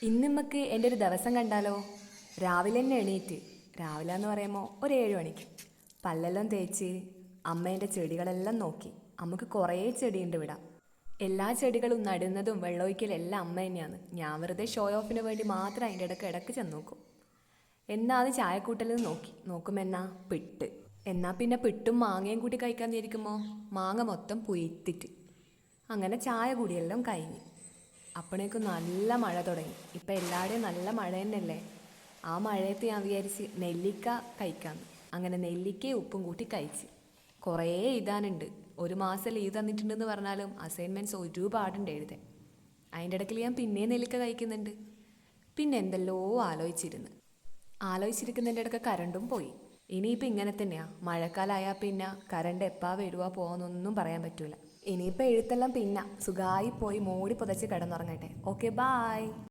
ഇന്ന് നമുക്ക് എൻ്റെ ഒരു ദിവസം കണ്ടാലോ? രാവിലെ തന്നെ എണീറ്റ്, രാവിലെ എന്ന് പറയുമ്പോൾ ഒരു 7 മണിക്ക് പല്ലെല്ലാം തേച്ച് അമ്മേൻ്റെ ചെടികളെല്ലാം നോക്കി. നമുക്ക് കുറേ ചെടിയുണ്ട് ഇവിടെ. എല്ലാ ചെടികളും നടുന്നതും വെള്ളമൊഴിക്കലും എല്ലാം അമ്മ തന്നെയാണ്. ഞാൻ വെറുതെ ഷോ ഓഫിന് വേണ്ടി മാത്രം അതിൻ്റെ ഇടയ്ക്ക് ചെന്ന് നോക്കും. എന്നാ അത് ചായക്കൂട്ടലെന്ന് നോക്കുമ്പോൾ എന്നാ പിട്ട്. എന്നാൽ പിന്നെ പിട്ടും മാങ്ങയും കൂട്ടി കഴിക്കാൻ ഇരിക്കുമ്പോൾ മാങ്ങ മൊത്തം പുയ്ത്തിട്ട്. അങ്ങനെ ചായ കൂടിയെല്ലാം കഴിഞ്ഞ് അപ്പോഴേക്കും നല്ല മഴ തുടങ്ങി. ഇപ്പം എല്ലാവരുടെയും നല്ല മഴ തന്നെയല്ലേ. ആ മഴയത്ത് ഞാൻ വിചാരിച്ച് നെല്ലിക്ക കഴിക്കാമെന്ന്. അങ്ങനെ നെല്ലിക്കയും ഉപ്പും കൂട്ടി കഴിച്ച്. കുറേ എഴുതാനുണ്ട്. ഒരു മാസം ലീവ് തന്നിട്ടുണ്ടെന്ന് പറഞ്ഞാലും അസൈൻമെൻറ്റ്സ് ഒരുപാടുണ്ട് എഴുതാൻ. അതിൻ്റെ ഇടയ്ക്ക് ഞാൻ പിന്നെയും നെല്ലിക്ക കഴിക്കുന്നുണ്ട്. പിന്നെ എന്തെല്ലോ ആലോചിച്ചിരിക്കുന്നതിൻ്റെ ഇടയ്ക്ക് കരണ്ടും പോയി. ഇനിയിപ്പോൾ ഇങ്ങനെ തന്നെയാണ്. മഴക്കാലമായാൽ പിന്നെ കരണ്ട് എപ്പാ വരുവാ പോകുന്നൊന്നും പറയാൻ പറ്റൂല. ഇനിയിപ്പോൾ എഴുത്തെല്ലാം പിന്നെ സുഖമായി പോയി മൂടി പുതച്ച് കിടന്നുറങ്ങട്ടെ. Okay, bye.